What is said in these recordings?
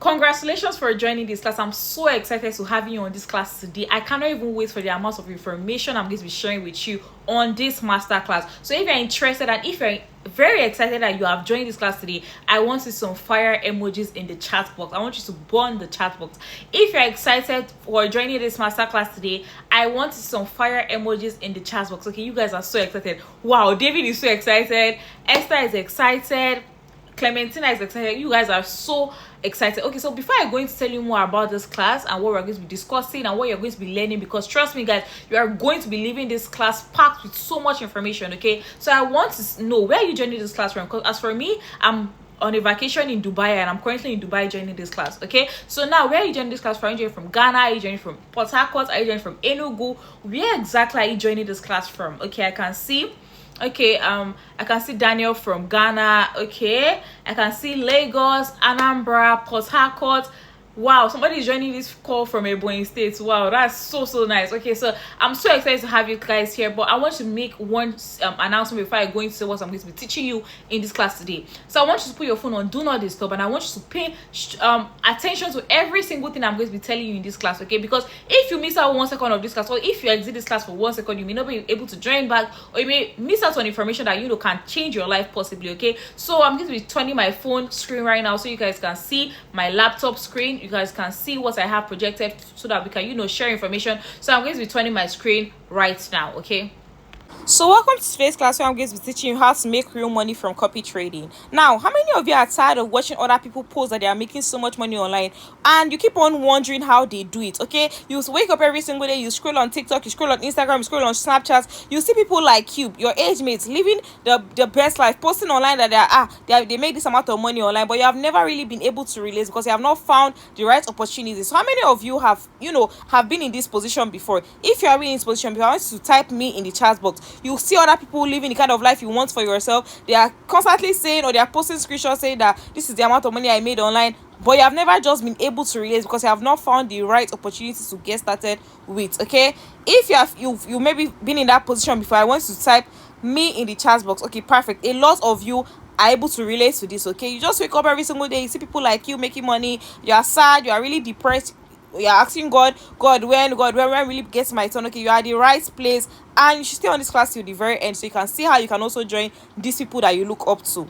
Congratulations for joining this class. I'm so excited to have you on this class today. I cannot even wait for the amount of information I'm going to be sharing with you on this master class. So if you're interested and if you're very excited that you have joined this class today, I want you some fire emojis in the chat box. I want you to burn the chat box. If you're excited for joining this master class today, I want some fire emojis in the chat box. Okay, you guys are so excited. Wow, David is so excited. Esther is excited. Clementina is excited. You guys are so excited. Okay, so before I go into tell you more about this class and what we're going to be discussing and what you're going to be learning, because trust me guys, you are going to be leaving this class packed with so much information. Okay, so I want to know where you joining this class from, because as for me, I'm on a vacation in Dubai and I'm currently in Dubai joining this class. Okay, so now where are you joining this class from? Are you joining from Ghana? Are you joining from Port Harcourt? Are you joining from Enugu? Where exactly are you joining this class from? Okay, I can see I can see Daniel from Ghana. Okay, I can see Lagos, Anambra, Port Harcourt. Wow, somebody is joining this call from Ebonyi State. Wow, that's so nice. Okay, so I'm so excited to have you guys here, but I want to make one announcement before I go into what I'm going to be teaching you in this class today. So I want you to put your phone on do not disturb, and I want you to pay attention to every single thing I'm going to be telling you in this class. Okay, because if you miss out 1 second of this class, or if you exit this class for 1 second, you may not be able to join back, or you may miss out on information that can change your life possibly. Okay, so I'm going to be turning my phone screen right now so you guys can see my laptop screen. You guys can see what I have projected so that we can share information. So I'm going to be turning my screen right now. Okay, so welcome to today's class where I'm going to be teaching you how to make real money from copy trading. Now, how many of you are tired of watching other people post that they are making so much money online and you keep on wondering how they do it? Okay, you wake up every single day, you scroll on TikTok, you scroll on Instagram, you scroll on Snapchat, you see people like you, your age mates, living the best life, posting online that they make this amount of money online, but you have never really been able to release because you have not found the right opportunities. So how many of you have been in this position before? If you are in this position before, I want you to type me in the chat box. You see other people living the kind of life you want for yourself. They are constantly saying, or they are posting screenshots saying that this is the amount of money I made online, but you have never just been able to release because you have not found the right opportunities to get started with. Okay, if you maybe been in that position before, I want you to type me in the chat box. Okay, perfect. A lot of you are able to relate to this. Okay, you just wake up every single day, you see people like you making money, you are sad, you are really depressed, you're asking God when really gets my turn. Okay, you are at the right place, and you should stay on this class till the very end so you can see how you can also join these people that you look up to.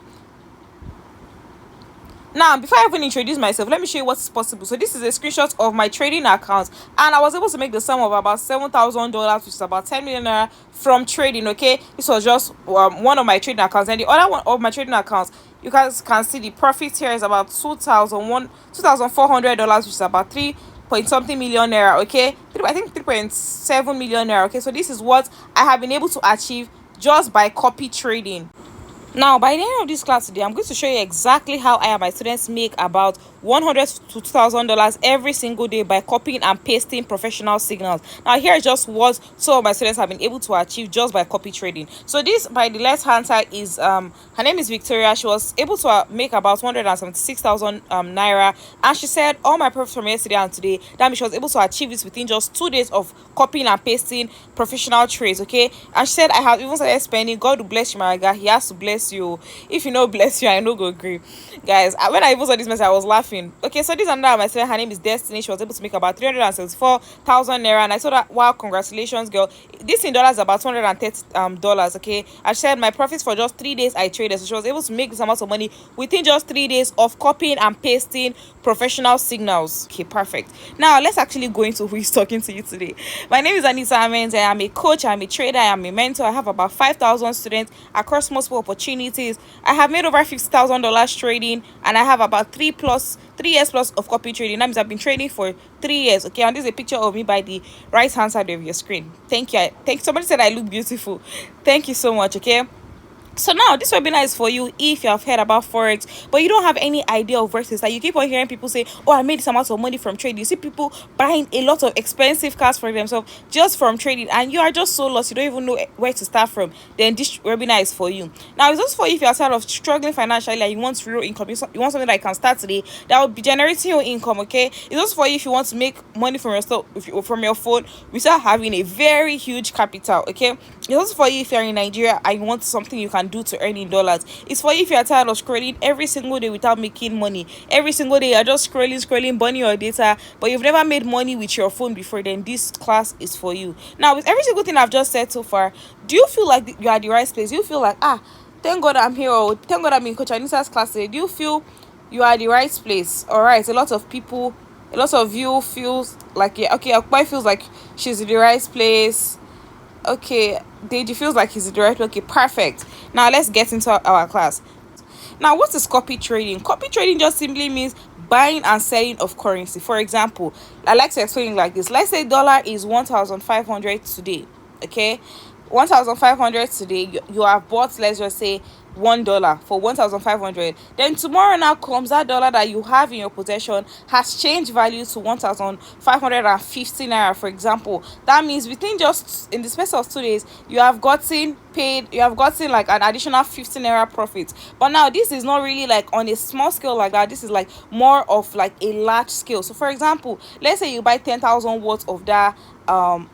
Now, before I even introduce myself, let me show you what's possible. So this is a screenshot of my trading account, and I was able to make the sum of about $7,000, which is about 10 million naira from trading. Okay, this was just one of my trading accounts, and the other one of my trading accounts, you guys can see the profit here is about $2,400, which is about 3 point something million naira. Okay, I think 3.7 million naira. Okay, so this is what I have been able to achieve just by copy trading. Now, by the end of this class today, I'm going to show you exactly how I and my students make about $100 to $2,000 every single day by copying and pasting professional signals. Now, here is just what some of my students have been able to achieve just by copy trading. So this, by the left hand side, is her name is Victoria. She was able to make about 176,000 naira, and she said all my profits from yesterday and today, that means she was able to achieve this within just 2 days of copying and pasting professional trades. Okay, and she said I have even started spending. God will bless you, my guy. He has to bless you. If you know bless you, I know go agree. Guys, when I even saw this message, I was laughing. Okay, so this is another my student. Her name is Destiny. She was able to make about 374,000 naira, and I told her, wow, congratulations, girl. This in dollars about $230. Okay, I said my profits for just 3 days I traded, so she was able to make this amount of money within just 3 days of copying and pasting professional signals. Okay, perfect. Now let's actually go into who is talking to you today. My name is Anita Amenze. I am a coach, I am a trader, I am a mentor. I have about 5,000 students across multiple opportunities. I have made over $50,000 trading, and I have about 3 years plus of copy trading. That means I've been trading for 3 years. Okay, and this is a picture of me by the right hand side of your screen. Thank you. Somebody said I look beautiful. Thank you so much. Okay, so now this webinar is for you if you have heard about forex but you don't have any idea of where to start. You keep on hearing people say, oh, I made this amount of money from trading. You see people buying a lot of expensive cars for themselves just from trading, and you are just so lost, you don't even know where to start from. Then this webinar is for you. Now it's also for you if you are tired of struggling financially and you want real income, you want something that you can start today that will be generating your income. Okay, it's also for you if you want to make money from from your phone without having a very huge capital. Okay, it's also for you if you're in Nigeria and you want something you can do to earn in dollars. It's for you if you're tired of scrolling every single day without making money. Every single day you're just scrolling, burning your data, but you've never made money with your phone before, then this class is for you. Now, with every single thing I've just said so far, do you feel like you are at the right place? Do you feel like, thank God I'm here, or thank God I'm in Coach Anisa's class today? Do you feel you are at the right place? All right, a lot of you feels like, yeah, okay, Akpai feels like she's in the right place. Okay, Deji feels like he's in the right place. Okay, perfect. Now let's get into our class. Now, what is copy trading? Copy trading just simply means buying and selling of currency. For example, I like to explain it like this. Let's say dollar is 1,500 today. Okay, 1,500 today. You have bought, let's just say, $1 for 1,500. Then tomorrow now comes that dollar that you have in your possession has changed value to 1,550 naira, for example. That means within just in the space of 2 days, you have gotten like an additional 15 naira profit. But now this is not really like on a small scale like that. This is like more of like a large scale. So for example, let's say you buy 10,000 worth of that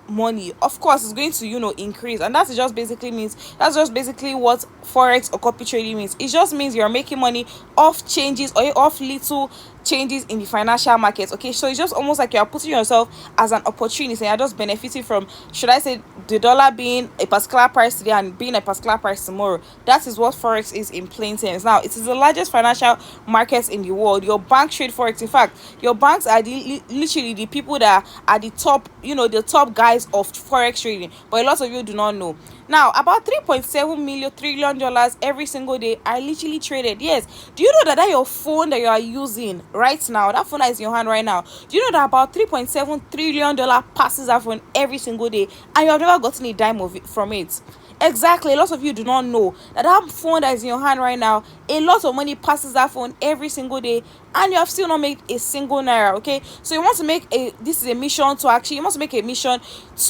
money. Of course it's going to increase, and that's just basically what forex or copy trading means. It just means you're making money off changes or off little changes in the financial markets. Okay, so it's just almost like you're putting yourself as an opportunity, and you're just benefiting from, should I say, the dollar being a particular price today and being a particular price tomorrow. That is what forex is in plain terms. Now, it is the largest financial market in the world. Your bank trade forex. In fact, your banks are literally the people that are the top, the top guys of forex trading, but a lot of you do not know. Now, about 3.7 trillion dollars every single day are literally traded. Yes. Do you know that your phone that you are using right now, that phone that is in your hand right now, do you know that about 3.7 trillion dollars passes that phone every single day, and you have never gotten a dime of it from it? Exactly. A lot of you do not know that phone that is in your hand right now, a lot of money passes that phone every single day, and you have still not made a single naira. Okay, so you want to make a mission to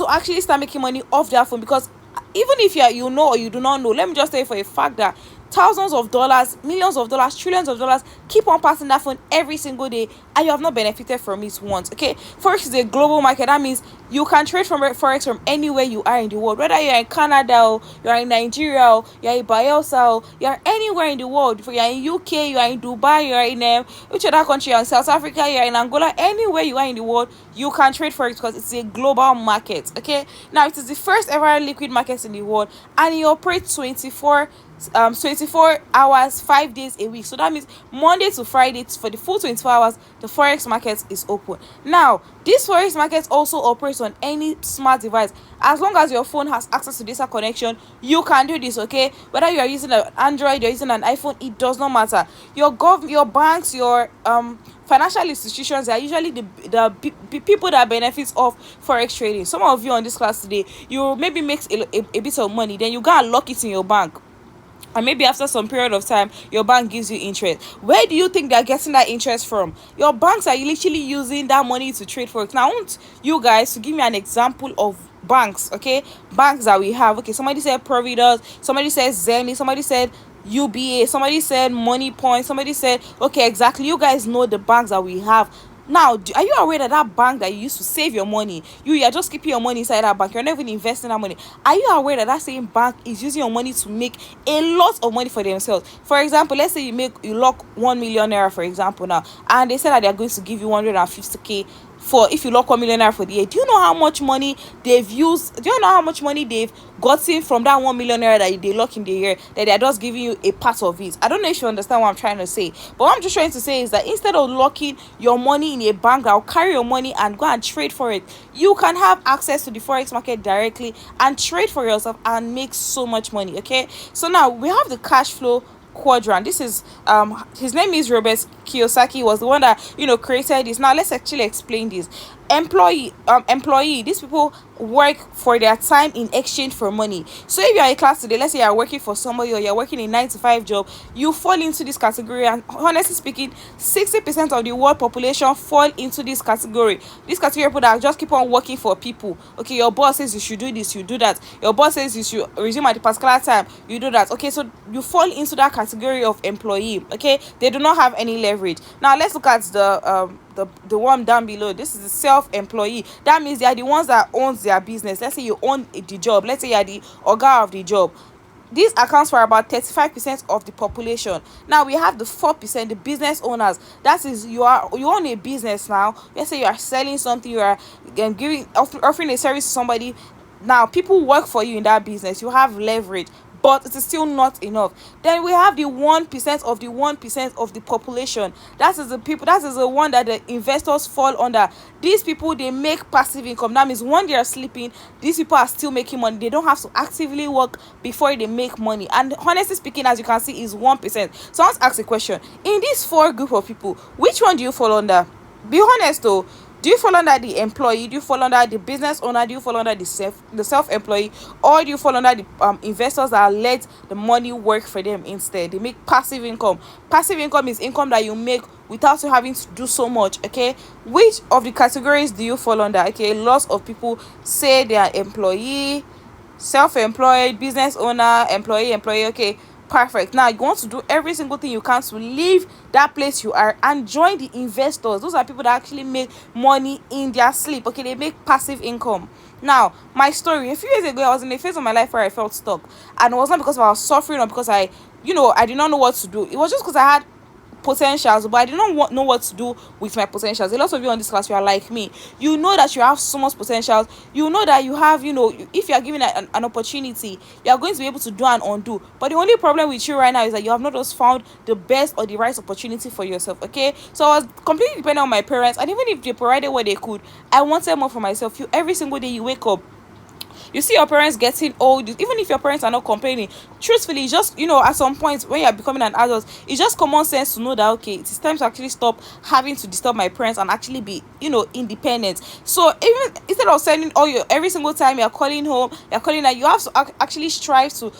actually start making money off that phone, because even if you know or you do not know, let me just say for a fact that thousands of dollars, millions of dollars, trillions of dollars keep on passing that phone every single day, and you have not benefited from it once. Okay, forex is a global market. That means you can trade from forex from anywhere you are in the world, whether you're in Canada, or you're in Nigeria, or you're in Bayelsa, or you're anywhere in the world. If you're in UK, you're in Dubai, you're in which other country, you're in South Africa, you're in Angola, anywhere you are in the world, you can trade forex because it's a global market. Okay, now it is the first ever liquid market in the world, and it operates 24 hours, 5 days a week. So that means Monday to Friday, for the full 24 hours, the forex market is open. Now, this forex market also operates on any smart device. As long as your phone has access to data connection, you can do this. Okay, whether you are using an Android, you're using an iPhone, it does not matter. Your banks, your financial institutions are usually the people that benefits of forex trading. Some of you on this class today, you maybe makes a bit of money, then you go and lock it in your bank, and maybe after some period of time your bank gives you interest. Where do you think they're getting that interest from? Your banks are literally using that money to trade forex. Now I want you guys to give me an example of banks. Okay, banks that we have. Okay, somebody said Providus, somebody said Zenith, somebody said UBA, somebody said Money Point, somebody said, okay, exactly, you guys know the banks that we have. Now, are you aware that bank that you used to save your money, you are just keeping your money inside that bank, you're not even investing that money? Are you aware that same bank is using your money to make a lot of money for themselves? For example, let's say you lock 1 million naira, for example, now, and they said that they're going to give you 150k for if you lock 1 million naira for the year. Do you know how much money they've used? Do you know how much money they've gotten from that 1 million naira that they lock in the year, that they're just giving you a part of it? I don't know if you understand what I'm trying to say, but what I'm just trying to say is that instead of locking your money in a bank that will carry your money and go and trade for it, you can have access to the forex market directly and trade for yourself and make so much money. Okay, so now we have the cash flow quadrant. This is his name is Robert Kiyosaki, was the one that created this. Now let's actually explain this. Employee, these people work for their time in exchange for money. So if you are a class today, let's say you are working for somebody, or you're working a 9 to 5 job, you fall into this category. And honestly speaking, 60% of the world population fall into this category. This category of people that just keep on working for people. Okay, your boss says you should do this, you do that. Your boss says you should resume at the particular time, you do that. Okay, so you fall into that category of employee. Okay, they do not have any leverage. Now let's look at the one down below. This is the self-employee. That means they are the ones that owns their business. Let's say you own the job. Let's say you are the oga of the job. This accounts for about 35% of the population. Now we have the 4%, the business owners. That is, you own a business now. Let's say you are selling something, you are offering a service to somebody. Now people work for you in that business. You have leverage, but it is still not enough. Then we have the 1% of the 1% of the population. That is the people, that is the one that the investors fall under. These people, they make passive income. That means when they are sleeping, these people are still making money. They don't have to actively work before they make money. And honestly speaking, as you can see, is 1%. So let's ask a question: in these four group of people, which one do you fall under? Be honest though. Do you fall under the employee? Do you fall under the business owner? Do you fall under the self-employee? Or do you fall under the investors that let the money work for them instead? They make passive income. Passive income is income that you make without you having to do so much. Okay, which of the categories do you fall under? Okay, lots of people say they are employee, self-employed, business owner, employee. Okay, perfect. Now you want to do every single thing you can to leave that place you are and join the investors. Those are people that actually make money in their sleep. Okay, they make passive income. Now my story: a few years ago, I was in a phase of my life where I felt stuck, and it was not because I was suffering or because I did not know what to do. It was just because I had potentials, but I did not know what to do with my potentials. A lot of you on this class, you are like me. You know that you have so much potentials. You know that you have, if you are given an opportunity, you are going to be able to do and undo. But the only problem with you right now is that you have not just found the best or the right opportunity for yourself. Okay, so I was completely dependent on my parents, and even if they provided what they could, I wanted more for myself. Every single day you wake up, you see your parents getting old. Even if your parents are not complaining, truthfully, just at some point when you are becoming an adult, it's just common sense to know that okay, it is time to actually stop having to disturb my parents and actually be independent. So even instead of sending all your every single time you're calling home, you're calling that, you have to actually strive to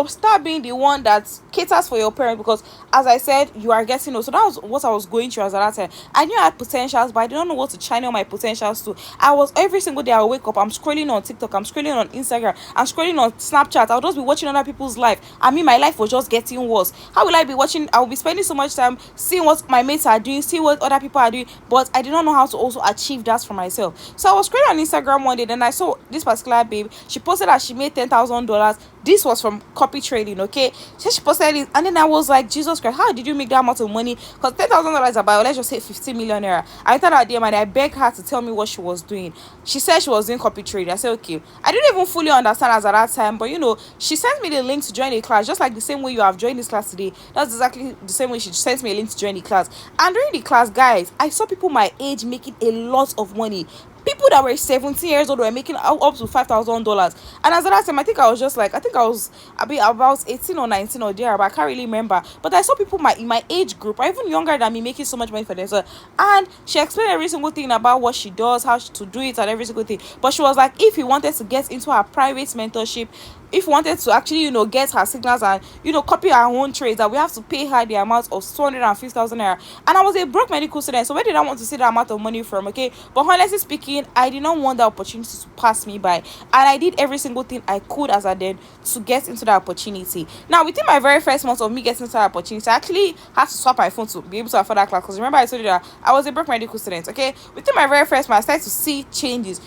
start being the one that caters for your parents, because as I said, you are getting old. So that was what I was going through as at that time. I knew I had potentials, but I didn't know what to channel my potentials to. I was every single day I wake up, I'm scrolling on TikTok, I'm scrolling on Instagram, I'm scrolling on Snapchat. I'll just be watching other people's life. I mean, my life was just getting worse. How will I be watching? I will be spending so much time seeing what my mates are doing, see what other people are doing, but I did not know how to also achieve that for myself. So I was scrolling on Instagram one day, then I saw this particular babe. She posted that she made $10,000. This was from copy trading. Okay, so she posted it, and then I was like, Jesus Christ, how did you make that amount of money? Because $10,000 about, let's just say, 50 million naira. I thought her DM and I begged her to tell me what she was doing. She said she was doing copy trading. I said okay. I didn't even fully understand as at that time, but she sent me the link to join the class, just like the same way you have joined this class today. That's exactly the same way she sent me a link to join the class. And during the class, guys, I saw people my age making a lot of money. People that were 17 years old were making up to $5,000. And as at that time, I think I was just like, I think I was about 18 or 19 or there, but I can't really remember. But I saw people in my age group, or even younger than me, making so much money for themselves. And she explained every single thing about what she does, to do it, and every single thing. But she was like, if you wanted to get into her private mentorship, if you wanted to actually get her signals and copy her own trades, that we have to pay her the amount of 250,000 naira. And I was a broke medical student, so where did I want to see that amount of money from? Okay, but honestly speaking, I did not want that opportunity to pass me by, and I did every single thing I could as I did to get into that opportunity. Now within my very first month of me getting into that opportunity, I actually had to swap my phone to be able to afford that class, because remember I told you that I was a broke medical student. Okay, within my very first month, I started to see changes.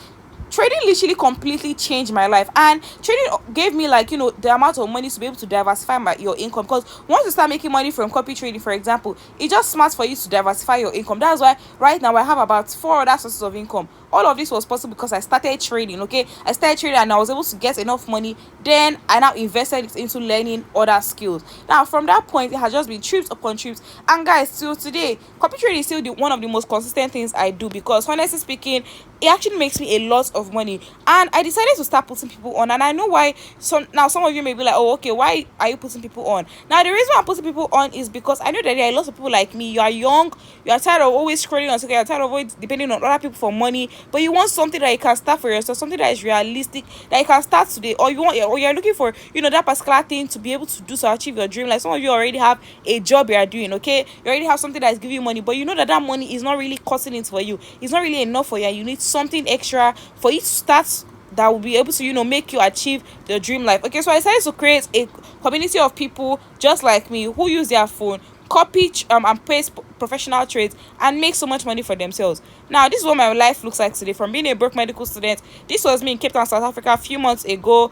Trading literally completely changed my life, and trading gave me the amount of money to be able to diversify your income. Because once you start making money from copy trading, for example, it's just smart for you to diversify your income. That's why right now I have about 4 other sources of income. All of this was possible because I started trading. Okay, I started trading and I was able to get enough money. Then I now invested it into learning other skills. Now from that point, it has just been trips upon trips. And guys, till today, copy trading is still one of the most consistent things I do, because honestly speaking, it actually makes me a lot of money. And I decided to start putting people on, and I know why. So now some of you may be like, oh, okay, why are you putting people on? Now the reason why I'm putting people on is because I know that there are lots of people like me. You are young, you are tired of always scrolling on social, you're tired of always depending on other people for money, but you want something that you can start for yourself, something that is realistic, that you can start today. Or you're looking for that particular thing to be able to do to achieve your dream. Like some of you already have a job you are doing. Okay, you already have something that is giving you money, but you know that money is not really costing it for you, it's not really enough for you, and you need something extra for it to start that will be able to make you achieve the dream life. Okay, so I decided to create a community of people just like me who use their phone, copy and paste professional trades, and make so much money for themselves. Now this is what my life looks like today. From being a broke medical student, this was me in Cape Town, South Africa, a few months ago.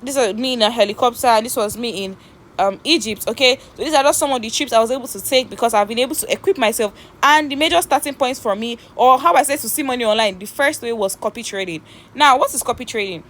this was me in a helicopter, and this was me in Egypt. Okay, so these are just some of the trips I was able to take because I've been able to equip myself. And the major starting points for me, or how I said to see money online, the first way was copy trading. Now, what is copy trading?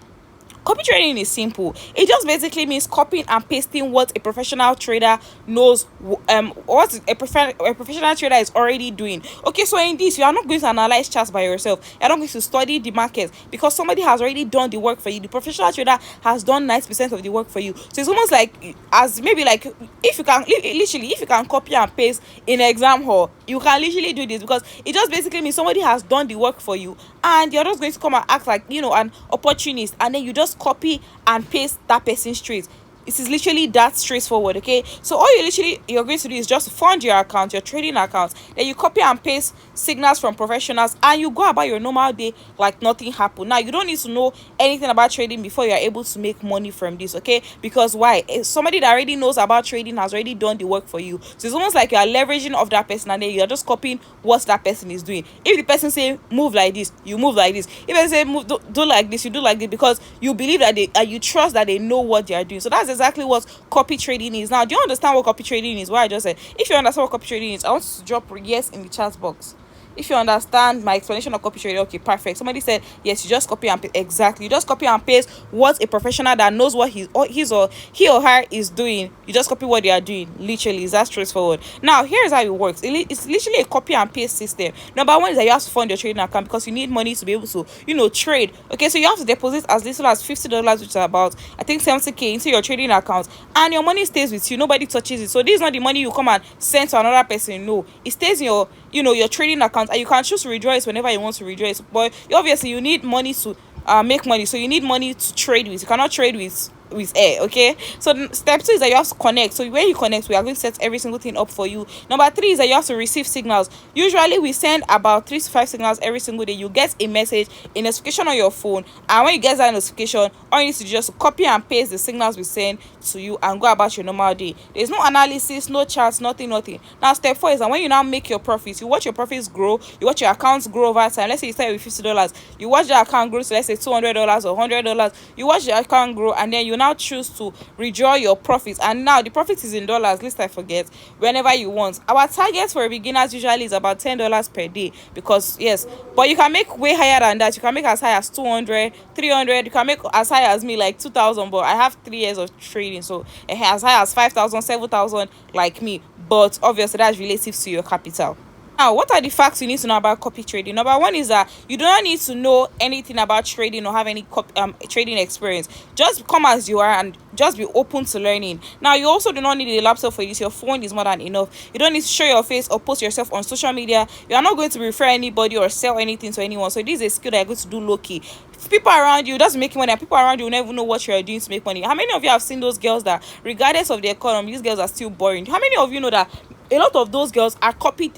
Copy trading is simple. It just basically means copying and pasting what a professional trader knows, what a professional trader is already doing. Okay, so in this, you are not going to analyze charts by yourself. You're not going to study the market because somebody has already done the work for you. The professional trader has done 90% of the work for you. So it's almost like, as maybe like, if you can literally, if you can copy and paste in exam hall, you can literally do this because it just basically means somebody has done the work for you, and you're just going to come and act like, an opportunist, and then you just copy and paste that person's traits. It is literally that straightforward. Okay, so all you're going to do is just fund your account, your trading account, then you copy and paste signals from professionals, and you go about your normal day like nothing happened. Now, you don't need to know anything about trading before you're able to make money from this. Okay, because why? Somebody that already knows about trading has already done the work for you, so it's almost like you are leveraging of that person, and then you're just copying what that person is doing. If the person say move like this, you move like this. If they say move, do like this, you do like this, because you believe that you trust that they know what they are doing. So that's exactly what copy trading is. Now, do you understand what copy trading is? What I just said. If you understand what copy trading is, I want to drop yes in the chat box. If you understand my explanation of copy trading, okay, perfect. Somebody said yes, you just copy and paste. Exactly, you just copy and paste what a professional that knows what he or her is doing. You just copy what they are doing. Literally, it's that straightforward. Now, here's how it works. It's literally a copy and paste system. Number one is that you have to fund your trading account because you need money to be able to trade. Okay, so you have to deposit as little as $50, which is about, I think, 70k into your trading account, and your money stays with you. Nobody touches it. So this is not the money you come and send to another person. No, it stays in your trading account, and you can choose to withdraw it whenever you want to withdraw it. But obviously you need money to make money, so you need money to trade with. You cannot trade with air. Okay, so step 2 is that you have to connect. So when you connect, we are going to set every single thing up for you. Number 3 is that you have to receive signals. Usually we send about 3 to 5 signals every single day. You get a message, a notification on your phone, and when you get that notification, all you need to do is just copy and paste the signals we send to you and go about your normal day. There's no analysis, no charts, nothing. Now, step 4 is that when you now make your profits, you watch your profits grow, you watch your accounts grow over time. Let's say you start with $50, you watch the account grow to, let's say, $200 or $100. You watch the account grow, and then you now choose to withdraw your profits. And now the profit is in dollars, least I forget, whenever you want. Our target for beginners usually is about $10 per day, because yes, but you can make way higher than that. You can make as high as 200, 300. You can make as high as me, like 2,000. But I have 3 years of trading, so as high as 5,000, 7,000, like me. But obviously that's relative to your capital. Now, what are the facts you need to know about copy trading? Number 1 is that you do not need to know anything about trading or have any trading experience. Just come as you are and just be open to learning. Now, you also do not need a laptop for this. Your phone is more than enough. You don't need to show your face or post yourself on social media. You are not going to refer anybody or sell anything to anyone. So this is a skill that you're going to do low-key. People around you doesn't make money, and people around you will never know what you're doing to make money. How many of you have seen those girls that, regardless of the economy, these girls are still boring? How many of you know that a lot of those girls are copying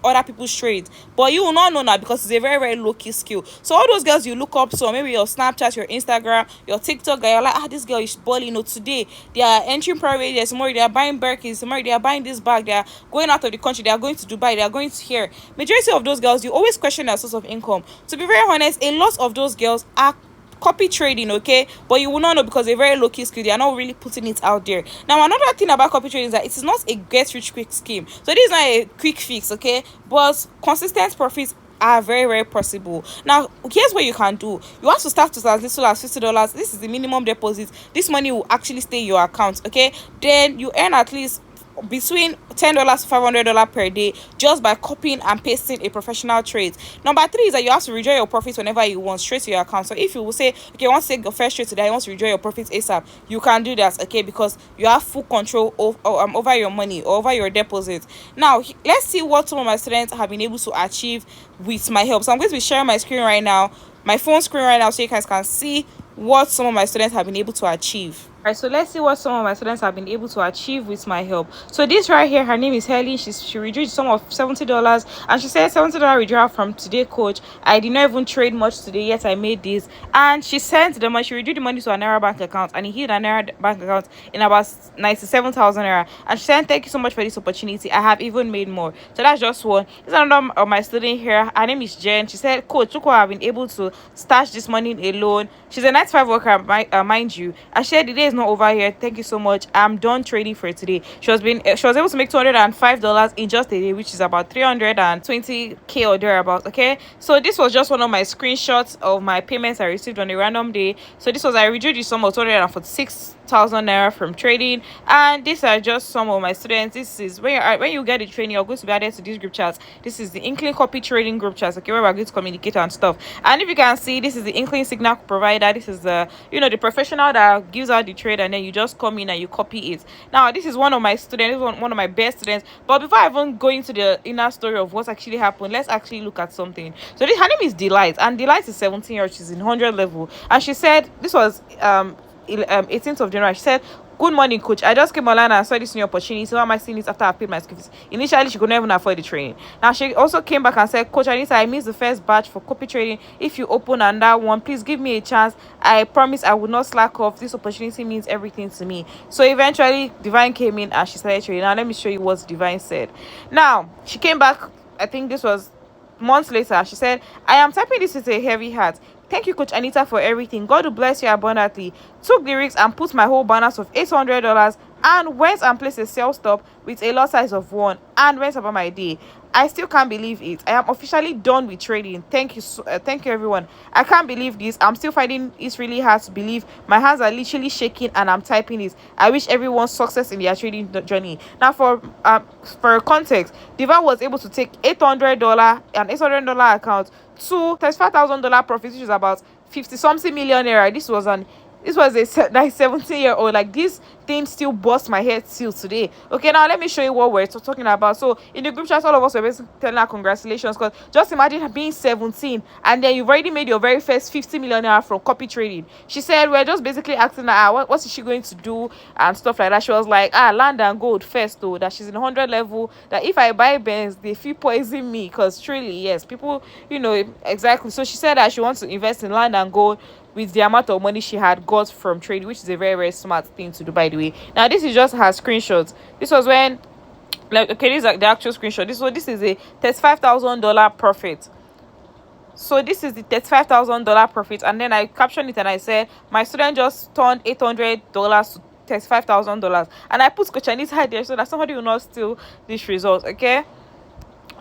other people's trades, but you will not know that because it's a very, very low-key skill. So all those girls you look up to, maybe your Snapchat, your Instagram, your TikTok, you're like, this girl is balling. Today they are entering private jets, tomorrow they are buying Birkins, tomorrow they are buying this bag, they are going out of the country, they are going to Dubai, they are going to here. Majority of those girls, you always question their source of income. To be very honest, a lot of those girls are copy trading, okay, but you will not know because they're very low-key skill. They are not really putting it out there. Now, another thing about copy trading is that it is not a get rich quick scheme. So this is not a quick fix, okay, but consistent profits are very, very possible. Now, here's what you can do. You have to start with as little as $50. This is the minimum deposit. This money will actually stay in your account, okay. Then you earn at least between $10 to $500 per day just by copying and pasting a professional trade. Number 3 is that you have to withdraw your profits whenever you want, straight to your account. So if you will say, okay, I want to take your first trade today, I want to withdraw your profits ASAP, you can do that, okay, because you have full control over your money, over your deposits. Now, let's see what some of my students have been able to achieve with my help. So I'm going to be sharing my screen right now, my phone screen right now, so you guys can see what some of my students have been able to achieve. Alright, so let's see what some of my students have been able to achieve with my help. So this right here, her name is Helen. She withdrew the sum of $70, and she said $70 withdrawal from today, coach. I did not even trade much today, yet I made this. And she sent the money. She withdrew the money to a Naira bank account, and it hit a Naira bank account in about 97,000 Naira. And she said, "Thank you so much for this opportunity. I have even made more." So that's just one. This is another of my student here. Her name is Jen. She said, "Coach, look what I've been able to stash this money alone." She's a 9 to 5 worker, mind you. I shared the day is not over here. Thank you so much. I'm done trading for today. She was able to make $205 in just a day, which is about 320K or thereabouts. Okay, so this was just one of my screenshots of my payments I received on a random day. So this was, I withdrew the sum of 246,000 Naira from trading, and these are just some of my students. This is when you get the training, you're going to be added to these group chats. This is the Inkling copy trading group chats, okay, where we're going to communicate and stuff. And if you can see, this is the Inkling signal provider. This is the the professional that gives out the trade, and then you just come in and you copy it. Now this is one of my students, one of my best students. But before I even go into the inner story of what actually happened, let's actually look at something. So this, her name is Delight, and Delight is 17 years. She's in 100 level, and she said this was 18th of January. She said, "Good morning, coach. I just came online and saw this new opportunity. So why am I seeing this after I paid my school fees?" Initially, she could not even afford the training. Now, she also came back and said, "Coach Anita, I missed the first batch for copy trading. If you open another one, please give me a chance. I promise I will not slack off. This opportunity means everything to me." So eventually, Divine came in and she started trading. Now, let me show you what Divine said. Now, she came back. I think this was months later. She said, "I am typing this with a heavy heart. Thank you, Coach Anita, for everything. God will bless you abundantly. Took the risk and put my whole balance of $800 and went and placed a sell stop with a lot size of 1 and went about my day. I still can't believe it. I am officially done with trading. Thank you, thank you, everyone. I can't believe this. I'm still finding it really hard to believe. My hands are literally shaking and I'm typing it. I wish everyone success in their trading journey." Now, for context, Diva was able to take $800 and $800 account to $35,000 profit, which is about 50 something million naira. This was a 17-year-old. Like, this thing still busts my head till today. Okay, now let me show you what we're talking about. So in the group chat, all of us were basically telling her congratulations, because just imagine being 17 and then you've already made your very first 50 million naira from copy trading. She said we're just basically asking her, what is she going to do and stuff like that. She was like, land and gold first, though, that she's in 100 level, that if I buy Benz, they feel poison me, because truly, yes, people, exactly. So she said that she wants to invest in land and gold with the amount of money she had got from trading, which is a very, very smart thing to do, by the way. Now, this is just her screenshots. This was when, like, okay, this is like the actual screenshot. This is a $35,000 profit. So this is the $35,000 profit, and then I captioned it and I said, "My student just turned $800 to $35,000," and I put Coach Anita there so that somebody will not steal this result. Okay.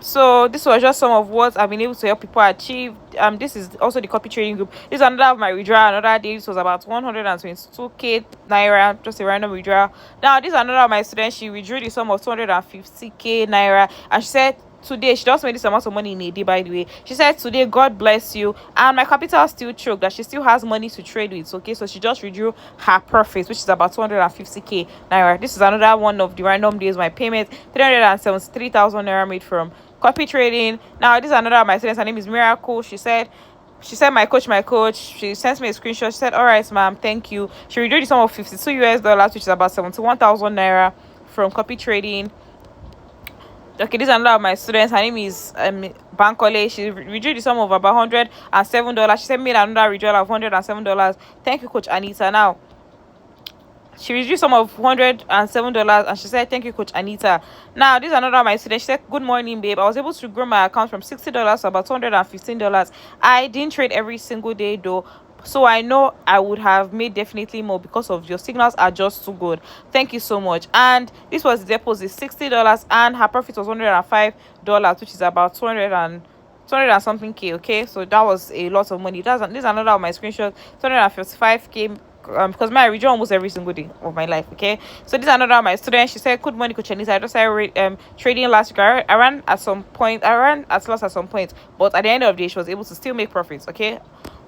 So this was just some of what I've been able to help people achieve. This is also the copy trading group. This is another of my withdrawal. Another day, this was about 122K naira, just a random withdrawal. Now this is another of my students. She withdrew the sum of 250K naira, and she said today, she just made this amount of money in a day, by the way. She said today, God bless you, and my capital still choked, that she still has money to trade with. Okay, so she just withdrew her profits, which is about 250K naira. This is another one of the random days. My payment, 373,000 naira made from copy trading. Now this is another of my students. Her name is Miracle. She said, "My coach, my coach." She sent me a screenshot. She said, "All right, ma'am, thank you." She withdrew the sum of $52, which is about 71,000 naira from copy trading. Okay, this is another of my students. Her name is Bankole. She withdrew the sum of about $107. She sent me another withdrawal of $107. Thank you, Coach Anita. Now, she withdrew some of $107, and she said, "Thank you, Coach Anita." Now, this is another of my students. She said, "Good morning, babe. I was able to grow my account from $60 to about $215. I didn't trade every single day, though, so I know I would have made definitely more because of your signals are just too good. Thank you so much." And this was the deposit, $60, and her profit was $105, which is about 200 and something K. Okay, so that was a lot of money. This is another of my screenshots, 255K. Because my read almost every single day of my life. Okay, so this is another of my students. She said, "Good morning, Coach Anita. I just started trading last week. I ran at some point. I ran at loss at some point, but at the end of the day, she was able to still make profits." Okay.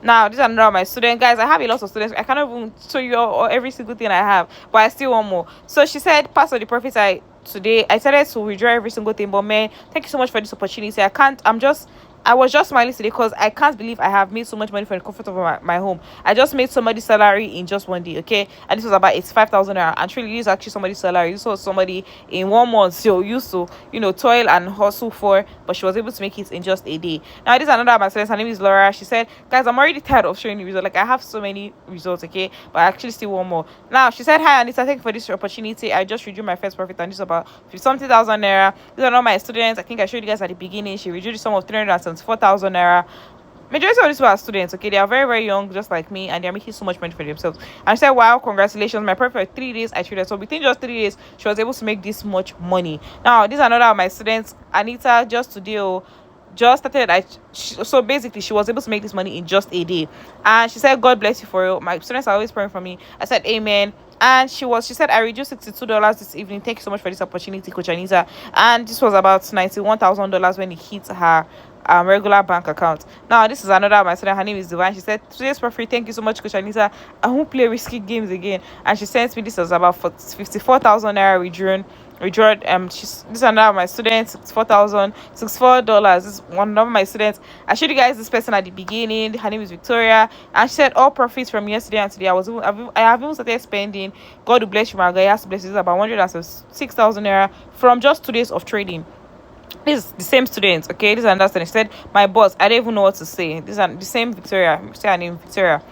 Now this is another of my students. Guys, I have a lot of students. I cannot even show you all every single thing I have, but I still want more. So she said, "Part of the profits today, I started to withdraw every single thing, but man, thank you so much for this opportunity. I'm just I was just smiling today because I can't believe I have made so much money from the comfort of my home. I just made somebody's salary in just one day, okay? And this was about 85,000 naira. And truly, this is actually somebody's salary. This was somebody in 1 month, so used to, toil and hustle for, but she was able to make it in just a day. Now, this is another of my students. Her name is Laura. She said, guys, I'm already tired of showing you results. Like, I have so many results, okay? But I actually still want more. Now, she said, hi, Anita, thank you for this opportunity. I just reviewed my first profit, and this is about 50 something thousand naira. These are not my students. I think I showed you guys at the beginning. She reviewed the sum of 374,000 naira. Majority of these people are students, okay? They are very, very young, just like me, and they're making so much money for themselves. And she said, wow, congratulations. My profit for 3 days, I traded. So within just 3 days, she was able to make this much money. Now, this is another of my students, Anita, just today, just started. So basically, she was able to make this money in just a day. And she said, God bless you for it. My students are always praying for me. I said, amen. And she said, I reduced $62 this evening. Thank you so much for this opportunity, Coach Anita. And this was about $91,000 when it hit her regular bank account. Now, this is another of my student. Her name is Divine. She said, today's for free. Thank you so much, Coach Anita. I won't play risky games again. And she sent me, this was about 54,000 naira withdrawn. This is another of my students. $64. This is one of my students. I showed you guys this person at the beginning. Her name is Victoria, and she said all profits from yesterday and today. I have even started spending. God will bless you, my guy. He has to bless you. This is about 106,000 naira from just 2 days of trading. This is the same students, okay? This is another student. She said, my boss, I don't even know what to say. This is the same Victoria. Say her name, Victoria.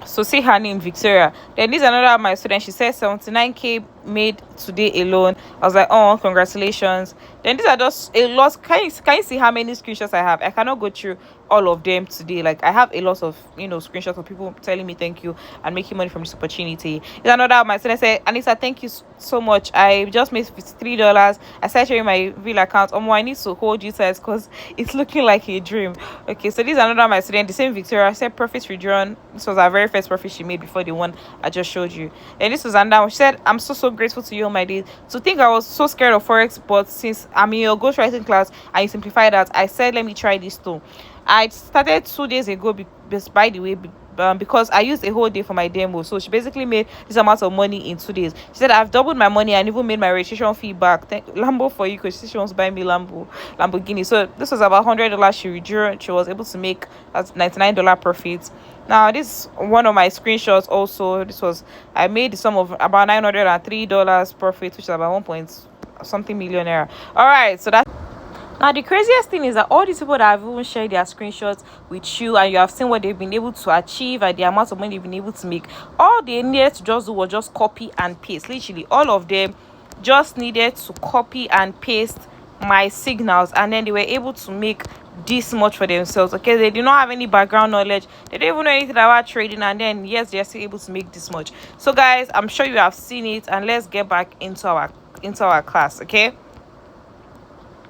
So see her name, Victoria. Then this is another of my students. She said 79k made today alone. I was like, oh, congratulations. Then these are just a lot. Can you see how many screenshots I have? I cannot go through all of them today. Like, I have a lot of screenshots of people telling me thank you and making money from this opportunity. There's another of my students said, Anissa, thank you so much. I just made $53. I started sharing my real account. I need to hold you guys because it's looking like a dream. Okay, so this is another of my student, the same Victoria. Said profits withdrawn. This was our very first profit she made before the one I just showed you. And this was another one. She said, I'm so grateful to you all my days. To think I was so scared of forex, but since I'm in your ghostwriting class and you simplify that, I said let me try this too. I started 2 days ago, by the way, because I used a whole day for my demo. So she basically made this amount of money in 2 days. She said, I've doubled my money and even made my registration fee back. Thank Lambo for you, because she wants to buy me Lamborghini. So this was about $100 she withdrew. She was able to make that $99 profit. Now, this is one of my screenshots also. I made the sum of about $903 profit, which is about 1 point something millionaire. All right, so that's. Now, the craziest thing is that all these people that have even shared their screenshots with you and you have seen what they've been able to achieve and the amount of money they've been able to make, all they needed to just do was just copy and paste. Literally, all of them just needed to copy and paste my signals, and then they were able to make this much for themselves. Okay, they do not have any background knowledge, they don't even know anything about trading, and then yes, they're still able to make this much. So guys, I'm sure you have seen it, and let's get back into our class. Okay,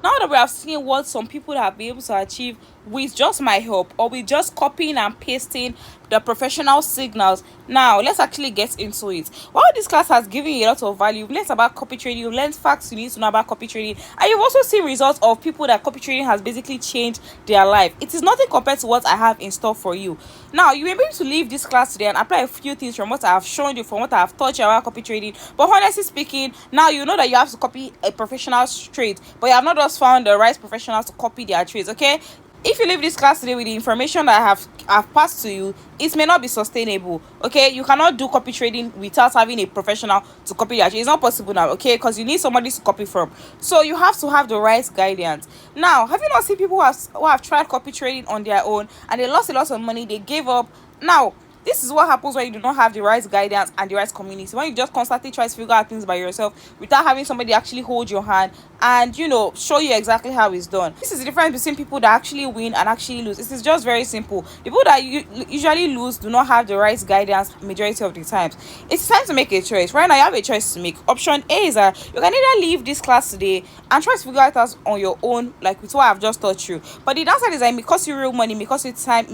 now that we have seen what some people have been able to achieve with just my help or with just copying and pasting the professional signals, now let's actually get into it. While this class has given you a lot of value, you've learned about copy trading, you've learned facts you need to know about copy trading, and you've also seen results of people that copy trading has basically changed their life. It is nothing compared to what I have in store for you. Now, you may be able to leave this class today and apply a few things from what I have shown you, from what I have taught you about copy trading. But honestly speaking, now you know that you have to copy a professional's trade, but you have not just found the right professionals to copy their trades. Okay, if you leave this class today with the information that I've passed to you, it may not be sustainable. Okay, you cannot do copy trading without having a professional to copy your trade. It's not possible now. Okay, because you need somebody to copy from. So you have to have the right guidance. Now, have you not seen people who have tried copy trading on their own and they lost a lot of money, they gave up? Now, this is what happens when you do not have the right guidance and the right community. When you just constantly try to figure out things by yourself without having somebody actually hold your hand and show you exactly how it's done. This is the difference between people that actually win and actually lose. This is just very simple. People that usually lose do not have the right guidance majority of the times. It's time to make a choice. Right now, you have a choice to make. Option A is that you can either leave this class today and try to figure it out on your own, like with what I've just taught you. But the downside is that it may cost you real money, it may cost you time,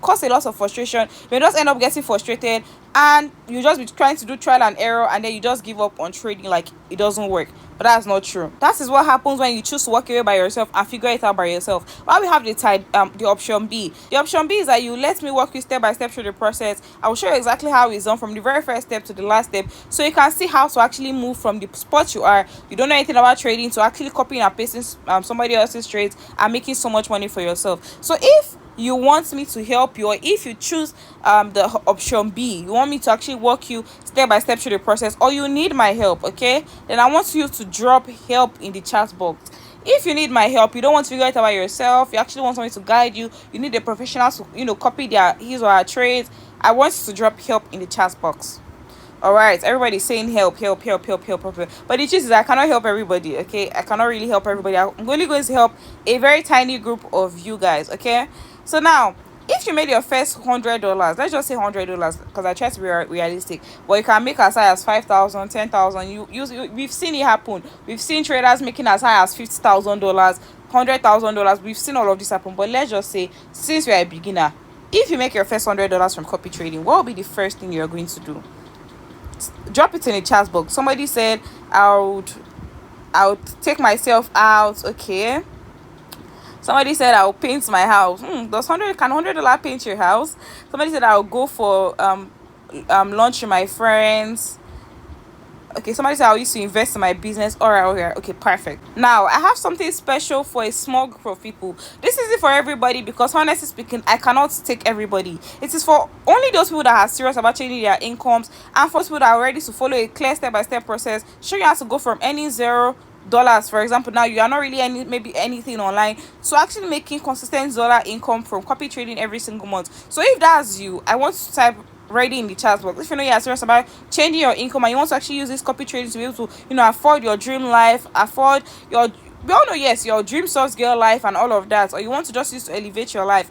cause a lot of frustration. You may just end up getting frustrated, and you just be trying to do trial and error, and then you just give up on trading like it doesn't work. But that's not true. That is what happens when you choose to walk away by yourself and figure it out by yourself. While we have the option B. The option B is that you let me walk you step by step through the process. I will show you exactly how it's done from the very first step to the last step, so you can see how to actually move from the spot you don't know anything about trading, to actually copying and pasting somebody else's trades and making so much money for yourself. So if you want me to help you, or if you choose the option B, you want me to actually walk you step by step through the process, or you need my help, okay, then I want you to drop help in the chat box. If you need my help, you don't want to figure it out by yourself, you actually want somebody to guide you, you need a professional to copy his or her trades, I want you to drop help in the chat box. All right, everybody's saying help, help, help, help, help, help, help. But the truth is, I cannot help everybody, okay? I cannot really help everybody. I'm only going to help a very tiny group of you guys, okay? So now, if you made your first $100, let's just say $100, because I try to be realistic, but you can make as high as 5,000, 10,000. We've seen it happen. We've seen traders making as high as $50,000, $100,000. We've seen all of this happen. But let's just say, since you're a beginner, if you make your first $100 from copy trading, what will be the first thing you're going to do? Drop it in the chat box. Somebody said I would take myself out. Okay. Somebody said I'll paint my house. Does $100 paint your house? Somebody said I'll go for lunch with my friends. Okay, somebody said I used to invest in my business. All right. Okay, perfect. Now, I have something special for a small group of people. This isn't for everybody, because honestly speaking, I cannot take everybody. It is for only those people that are serious about changing their incomes, and for people that are ready to follow a clear step-by-step process, show you how to go from any $0, for example. Now you are not really anything online, so actually making consistent dollar income from copy trading every single month. So if that's you, I want to type ready in the chat box. If you know you're serious about changing your income and you want to actually use this copy trading to be able to afford your dream life, afford your, we all know, yes, your dream source girl life and all of that, or you want to just use to elevate your life,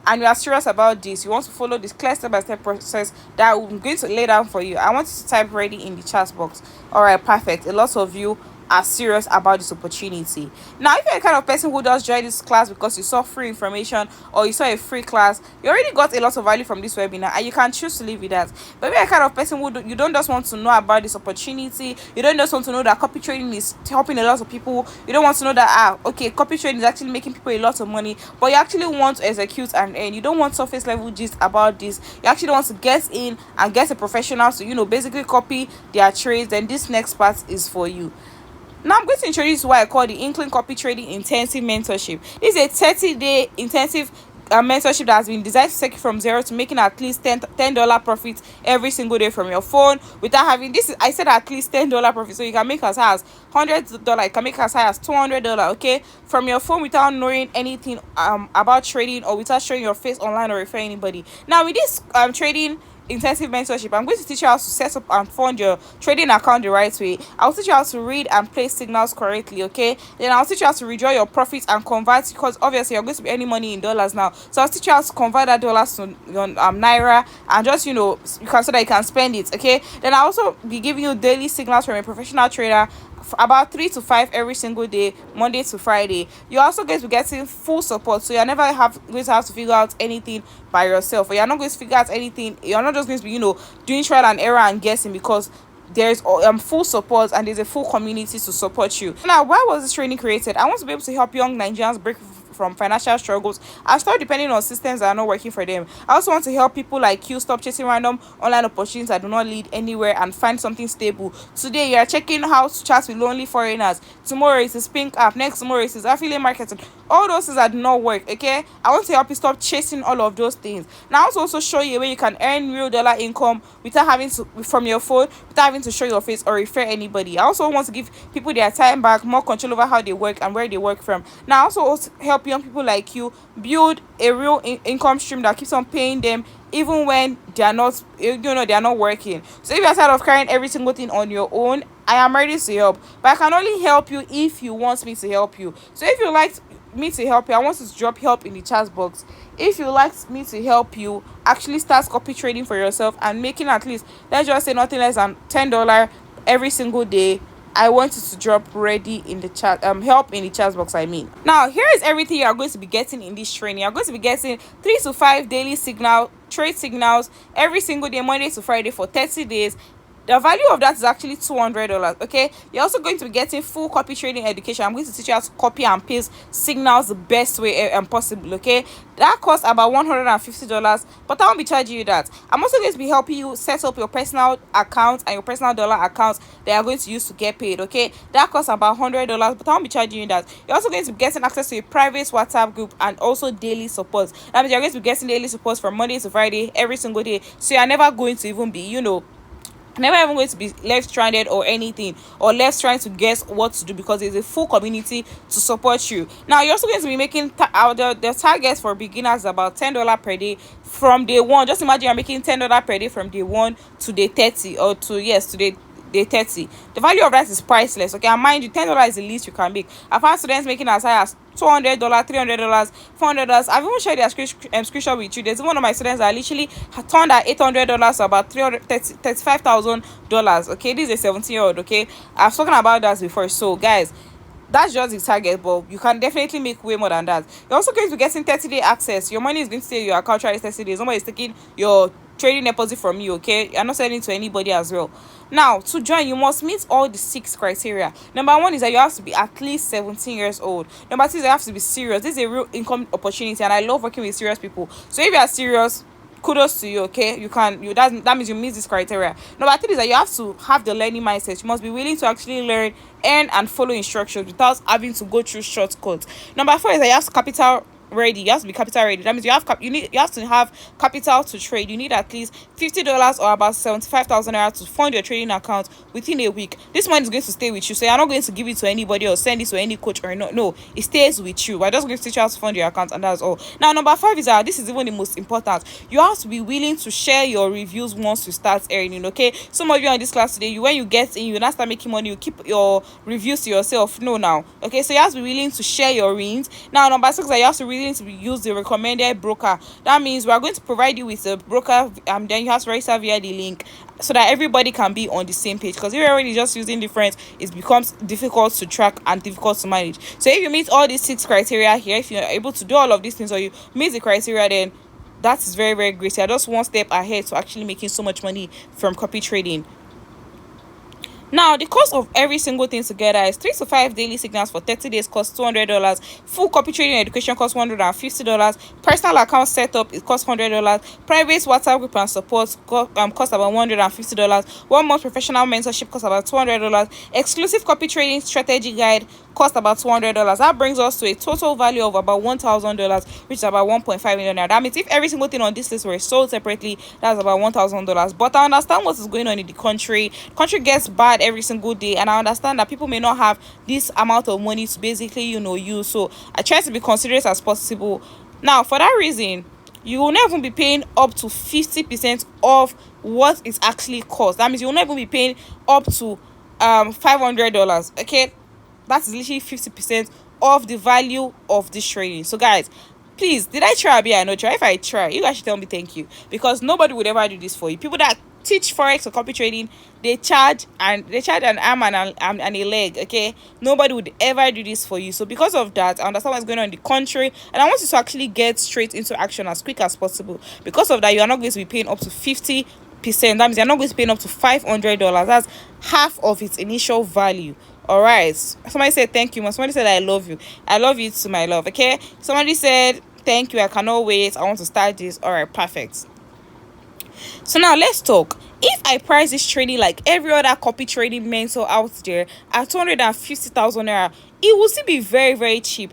and you are serious about this, you want to follow this clear step-by-step process that I'm going to lay down for you, I want you to type ready in the chat box. All right, perfect. A lot of you are serious about this opportunity. Now, if you're the kind of person who does join this class because you saw free information or you saw a free class, you already got a lot of value from this webinar, and you can choose to live with that. But if you're the kind of person who you don't just want to know about this opportunity, you don't just want to know that copy trading is helping a lot of people, you don't want to know that okay, copy trading is actually making people a lot of money, but you actually want to execute and earn, you don't want surface level gist about this, you actually want to get in and get a professional to basically copy their trades, then this next part is for you. Now I'm going to introduce what I call the Inkling Copy Trading Intensive Mentorship. This is a 30-day intensive mentorship that has been designed to take you from zero to making at least $10 profit every single day from your phone without having this. I said at least $10 profit, so you can make as high as $100, you can make as high as $200, okay, from your phone without knowing anything about trading, or without showing your face online or refer anybody. Now with this trading intensive mentorship, I'm going to teach you how to set up and fund your trading account the right way. I'll teach you how to read and place signals correctly, okay? Then I'll teach you how to withdraw your profits and convert, because obviously you're going to be earning money in dollars now, so I'll teach you how to convert that dollars to naira, and just you can, so that you can spend it, okay? Then I'll also be giving you daily signals from a professional trader, about 3 to 5 every single day, Monday to Friday. You're also going to be getting full support, so you're never going to have to figure out anything by yourself, or you're not going to figure out anything. You're not just going to be doing trial and error and guessing, because there's full support, and there's a full community to support you. Now, why was this training created? I want to be able to help young Nigerians break from financial struggles and start depending on systems that are not working for them. I also want to help people like you stop chasing random online opportunities that do not lead anywhere and find something stable. Today you are checking how to chat with lonely foreigners, tomorrow it is Pink app, next tomorrow it is affiliate marketing. All those things that do not work, okay? I want to help you stop chasing all of those things. Now I also show you a way you can earn real dollar income without having to, from your phone, without having to show your face or refer anybody. I also want to give people their time back, more control over how they work and where they work from. Now I also help young people like you build a real income stream that keeps on paying them even when they are not they are not working. So if you're tired of carrying every single thing on your own, I am ready to help, but I can only help you if you want me to help you. So if you like me to help you, I want you to drop help in the chat box. If you like me to help you actually start copy trading for yourself and making at least, let's just say, nothing less than $10 every single day, I want you to drop ready in the chat, help in the chat box. I mean, now here is everything you are going to be getting in this training. You're going to be getting 3 to 5 daily signal trade signals every single day, Monday to Friday, for 30 days. The value of that is actually $200. Okay, you're also going to be getting full copy trading education. I'm going to teach you how to copy and paste signals the best way possible. Okay, that costs about $150, but I won't be charging you that. I'm also going to be helping you set up your personal account and your personal dollar accounts that you're going to use to get paid. Okay, that costs about $100, but I won't be charging you that. You're also going to be getting access to a private WhatsApp group and also daily support. That means you're going to be getting daily support from Monday to Friday every single day, so you're never going to even be, never even going to be left stranded or anything, or left trying to guess what to do, because there's a full community to support you. Now you're also going to be making the target for beginners about $10 per day from day one. Just imagine you're making $10 per day from day one to day 30, or to day 30. The value of that is priceless. Okay, and mind you, $10 is the least you can make. I've had students making as high as $200, $300, $400. I've even shared their screenshot with you. There's one of my students that literally had turned at $800 to about $35,000. Okay, this is a 17-year-old. Okay, I've spoken about that before. So guys, that's just the target, but you can definitely make way more than that. You're also going to be getting 30-day access. Your money is going to stay in your account for 30 days. Nobody is taking your trading deposit from you. Okay, you're not selling to anybody as well. Now, to join, you must meet all the 6 criteria. Number 1 is that you have to be at least 17 years old. Number 2 is that you have to be serious. This is a real income opportunity, and I love working with serious people. So if you are serious, kudos to you. Okay, that means you meet this criteria. Number 3 is that you have to have the learning mindset. You must be willing to actually learn, and follow instructions without having to go through shortcuts. Number 4 is that you have capital ready. You have to be capital ready. That means you have to have capital to trade. You need at least $50 or about 75,000 naira to fund your trading account within a week. This money is going to stay with you, so you're not going to give it to anybody or send it to any coach or no, it stays with you. We're just going to teach you how to fund your account, and that's all. Now number 5 is that this is even the most important. You have to be willing to share your reviews once you start earning. Okay, some of you on this class today, when you get in, you not start making money, you keep your reviews to yourself. No, now. Okay, so you have to be willing to share your wins. Now number 6 is that you have to really to use the recommended broker. That means we are going to provide you with a broker, then you have to register via the link, so that everybody can be on the same page, because if you're already just using different, it becomes difficult to track and difficult to manage. So if you meet all these 6 criteria here, if you're able to do all of these things, or you meet the criteria, then that is very, very great. You're just one step ahead to actually making so much money from copy trading. Now, the cost of every single thing together is 3 to 5 daily signals for 30 days costs $200. Full copy trading education costs $150. Personal account setup, it costs $100. Private WhatsApp group and support cost about $150. 1 month professional mentorship costs about $200. Exclusive copy trading strategy guide cost about $200. That brings us to a total value of about $1,000, which is about 1.5 million. That means if every single thing on this list were sold separately, that's about $1,000. But I understand what is going on in the country. Country gets bad every single day, and I understand that people may not have this amount of money to basically use. So I try to be considerate as possible. Now, for that reason, you will not even be paying up to 50% of what it actually costs. That means you will not even be paying up to $500. Okay, that is literally 50% of the value of this trading. So guys, please, did I try? I not try. If I try, you guys should tell me thank you, because nobody would ever do this for you. People that teach forex or copy trading, they charge an arm and a leg. Okay, nobody would ever do this for you. So because of that, I understand what's going on in the country, and I want you to actually get straight into action as quick as possible. Because of that, you are not going to be paying up to 50%. That means you're not going to be paying up to $500. That's half of its initial value. All right, somebody said thank you. Somebody said I love you. I love you too, my love. Okay, somebody said thank you, I cannot wait, I want to start this. All right, perfect. So now let's talk. If I price this trading like every other copy trading mentor out there at 250,000 naira, it will still be very, very cheap.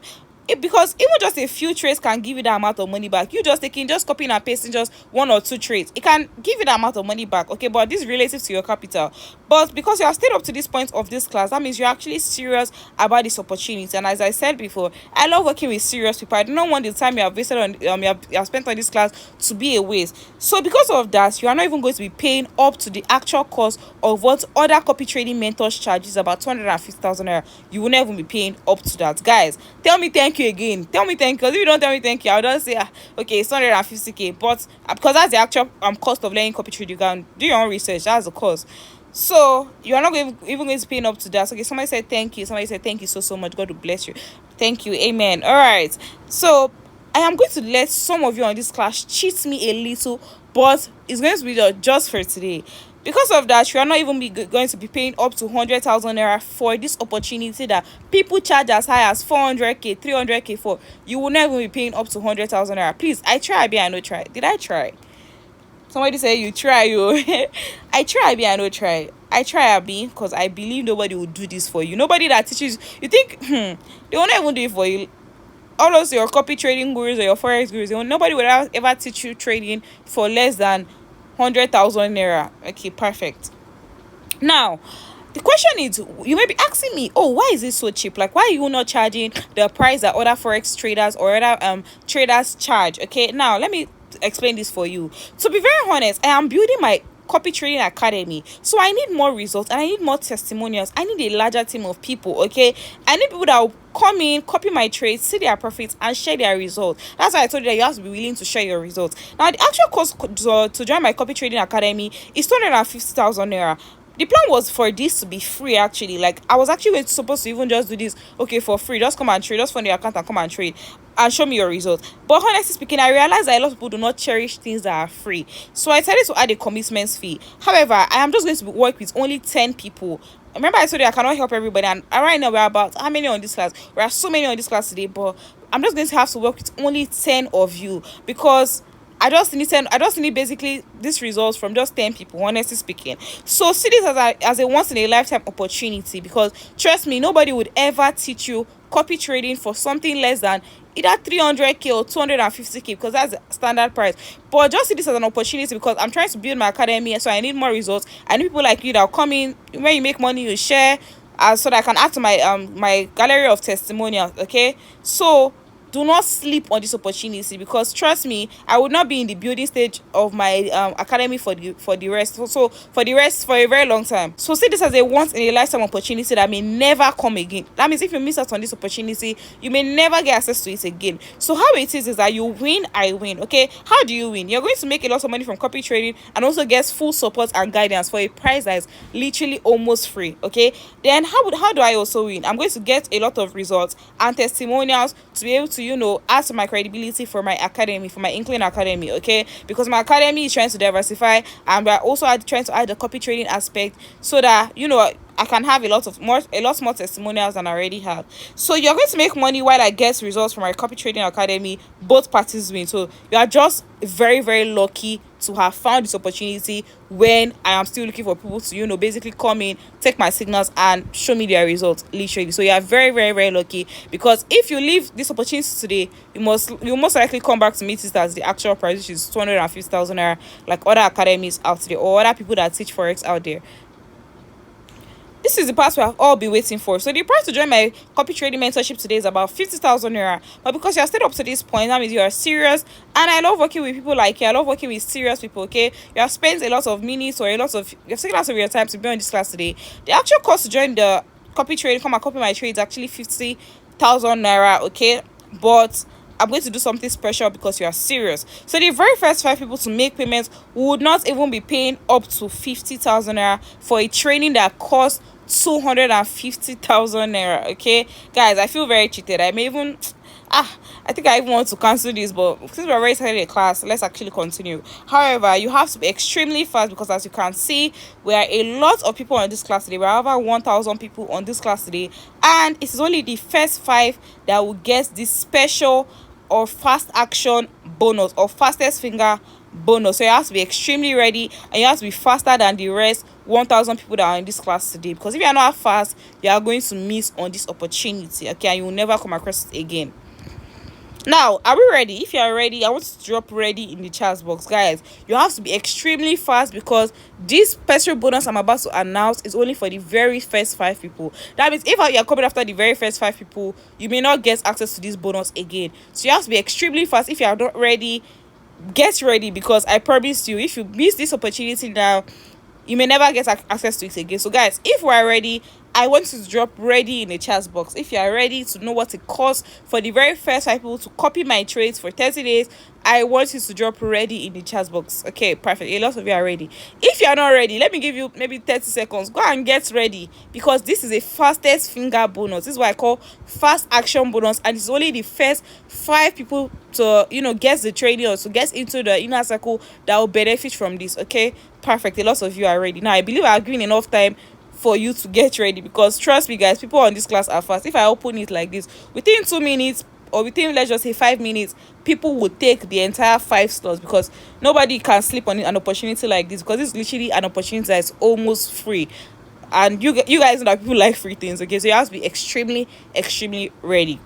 Because even just a few trades can give you that amount of money back. You just copying and pasting just 1 or 2 trades, it can give you that amount of money back. Okay, but this is relative to your capital. But because you have stayed up to this point of this class, that means you're actually serious about this opportunity. And as I said before, I love working with serious people. I do not want the time you have wasted on you have spent on this class to be a waste. So because of that, you are not even going to be paying up to the actual cost of what other copy trading mentors charge, is about 250,000 naira. You will never be paying up to that. Guys, tell me thank you again. Tell me thank you, because if you don't tell me thank you, I'll just say okay, it's 150k. But because that's the actual cost of learning copy trading, you can do your own research. That's the cost. So you are not even going to pay up to that. Okay, somebody said thank you. Somebody said thank you so much. God will bless you. Thank you. Amen. All right. So I am going to let some of you on this class cheat me a little, but it's going to be just for today. Because of that, you are not even going to be paying up to 100,000 naira for this opportunity that people charge as high as 400k, 300k for. You will not even be paying up to 100,000 naira. Please, I try. I no try. Did I try? Somebody say you try, you. I try, I no try. I try, Abi, because I believe nobody will do this for you. Nobody that teaches you think they won't even do it for you. All those your copy trading gurus or your forex gurus, nobody will ever teach you trading for less than 100,000 naira. Okay, perfect. Now, the question is, you may be asking me, oh, why is it so cheap? Like, why are you not charging the price that other forex traders or other traders charge? Okay, now let me explain this for you. To be very honest, I am building my copy trading academy, so I need more results and I need more testimonials. I need a larger team of people. Okay, I need people that will come in, copy my trades, see their profits and share their results. That's why I told you that you have to be willing to share your results. Now, the actual cost to join my copy trading academy is 250,000 naira. The plan was for this to be free. Actually, like, I was actually supposed to even just do this, okay, for free. Just come and trade, just fund your account and come and trade and show me your results. But honestly speaking, I realized that a lot of people do not cherish things that are free, so I decided to add a commitment fee. However, I am just going to work with only 10 people. Remember, I told you I cannot help everybody, and right now we're about how many on this class? We are so many on this class today, but I'm just going to have to work with only 10 of you, because I just need basically this results from just 10 people, honestly speaking. So see this as a once in a lifetime opportunity, because trust me, nobody would ever teach you copy trading for something less than either 300k or 250k, because that's the standard price. But just see this as an opportunity, because I'm trying to build my academy, so I need more results. I need people like you that will come in. When you make money, you share, so that I can add to my gallery of testimonials. Okay, so do not sleep on this opportunity, because trust me, I would not be in the building stage of my academy for the rest, so for the rest, for a very long time. So see this as a once in a lifetime opportunity that may never come again. That means if you miss out on this opportunity, you may never get access to it again. So how it is that you win, I win. Okay, how do you win? You're going to make a lot of money from copy trading and also get full support and guidance for a price that is literally almost free. Okay, then how do I also win? I'm going to get a lot of results and testimonials to be able to add to my credibility for my academy, for my Inkling Academy. Okay, because my academy is trying to diversify, and we're also trying to add the copy trading aspect, so that I can have a lot more testimonials than I already have. So you're going to make money while I get results from my copy trading academy. Both parties win. So you are just very, very lucky to have found this opportunity when I am still looking for people to basically come in, take my signals and show me their results, literally. So you are very, very, very lucky, because if you leave this opportunity today, you most likely come back to meet it as the actual price, which is 250,000 naira, like other academies out there or other people that teach forex out there. This is the part we have all been waiting for. So the price to join my copy trading mentorship today is about 50,000 naira. But because you are stayed up to this point, that means you are serious. And I love working with people like you. I love working with serious people. Okay, you have spent a lot of minutes or you have taken lots of your time to be on this class today. The actual cost to join the copy trading, come and copy my trade, is actually 50,000 naira. Okay, but I'm going to do something special because you are serious. So the very first 5 people to make payments would not even be paying up to 50,000 naira for a training that costs 250,000 naira. Okay, guys, I feel very cheated. I may even I think I even want to cancel this, but since we're already started a class, let's actually continue. However, you have to be extremely fast, because as you can see, we are a lot of people on this class today. We're over 1,000 people on this class today, and it is only the first 5 that will get this special or fast action bonus or fastest finger bonus. So you have to be extremely ready, and you have to be faster than the rest 1,000 people that are in this class today, because if you are not fast, you are going to miss on this opportunity. Okay, and you will never come across it again. Now, are we ready? If you are ready, I want to drop ready in the chat box. Guys, you have to be extremely fast, because this special bonus I'm about to announce is only for the very first 5 people. That means if you are coming after the very first 5 people, you may not get access to this bonus again. So you have to be extremely fast. If you are not ready, get ready, because I promise you, if you miss this opportunity now, you may never get access to it again. So guys, if we are ready, I want you to drop ready in the chat box. If you are ready to know what it costs for the very first 5 people to copy my trades for 30 days, I want you to drop ready in the chat box. Okay, perfect. A lot of you are ready. If you are not ready, let me give you maybe 30 seconds. Go and get ready, because this is a fastest finger bonus. This is what I call fast action bonus, and it's only the first 5 people to get the training or to get into the inner circle that will benefit from this. Okay, perfect. A lot of you are ready. Now I believe I are giving enough time for you to get ready, because trust me guys, people on this class are fast. If I open it like this, within 2 minutes, or within, let's just say, 5 minutes, people would take the entire 5 slots, because nobody can sleep on an opportunity like this, because it's literally an opportunity that's almost free. And you guys know that people like free things. Okay, so you have to be extremely ready.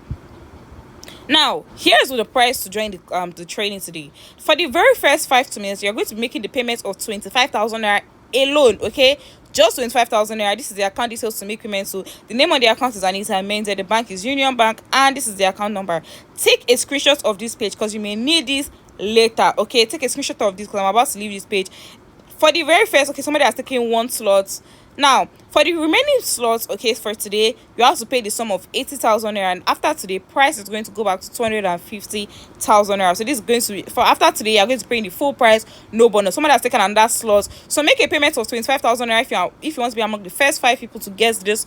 Now, here's the price to join the training today. For the very first 5 minutes, you're going to be making the payment of 25,000 naira alone. Okay, just 25,000 naira. This is the account details to make payment. So the name on the account is Anita Menze, the bank is Union Bank, and this is the account number. Take a screenshot of this page, because you may need this later. Okay, take a screenshot of this, because I'm about to leave this page. For the very first, okay, somebody has taken 1 slot. Now, for the remaining slots, okay, for today, you have to pay the sum of 80,000 naira, and after today, price is going to go back to 250,000 naira. So this is going to be, for after today, you're going to pay the full price, no bonus. Somebody has taken another slot, so make a payment of 25,000 naira if you want to be among the first 5 people to get this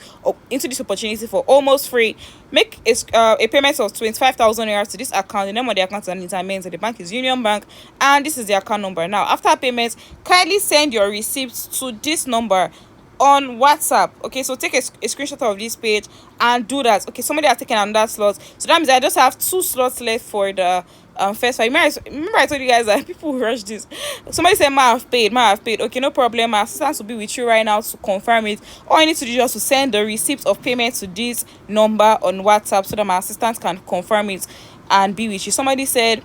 into this opportunity for almost free. Make a payment of 25,000 naira to this account. The name of the account is Anita Menze, the bank is Union Bank, and this is the account number. Now, after payment, kindly send your receipts to this number on WhatsApp. Okay, so take a screenshot of this page and do that. Okay, somebody has taken another slot, so that means I just have 2 slots left for the first 5. Remember I told you guys that people rush this. Somebody said ma have paid. Okay, no problem. My assistant will be with you right now to confirm it. All I need to do is just to send the receipt of payment to this number on WhatsApp, so that my assistant can confirm it and be with you. Somebody said,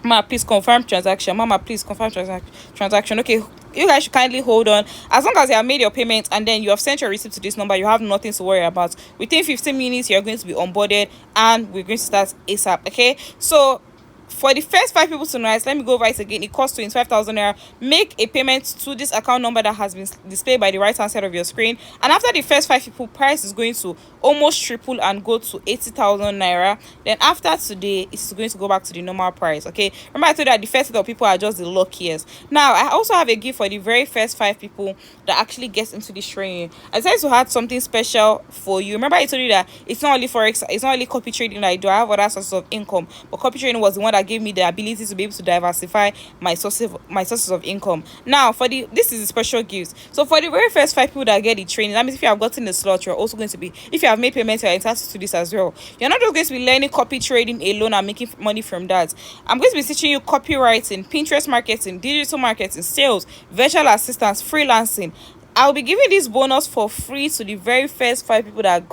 "Ma, please confirm transaction." Mama, please confirm transaction. Okay, you guys should kindly hold on. As long as you have made your payment and then you have sent your receipt to this number, you have nothing to worry about. Within 15 minutes, you're going to be onboarded, and we're going to start ASAP. Okay, so for the first 5 people tonight, let me go over it again. It costs 25,000 naira. Make a payment to this account number that has been displayed by the right hand side of your screen, and after the first 5 people, price is going to almost triple and go to 80,000 naira. Then after today, it's going to go back to the normal price. Okay, remember I told you that the first set of people are just the luckiest. Now I also have a gift for the very first 5 people that actually gets into this training. I decided to add something special for you. Remember I told you that it's not only forex, it's not only copy trading that I do. I have other sources of income, but copy trading was the one that gave me the ability to be able to diversify my sources of income. Now this is a special gift. So for the very first 5 people that get the training, that means if you have gotten the slot, you're also going to be, if you have made payments, you're entitled to this as well. You're not just going to be learning copy trading alone and making money from that. I'm going to be teaching you copywriting, Pinterest marketing, digital marketing, sales, virtual assistance, freelancing. I'll be giving this bonus for free to the very first 5 people that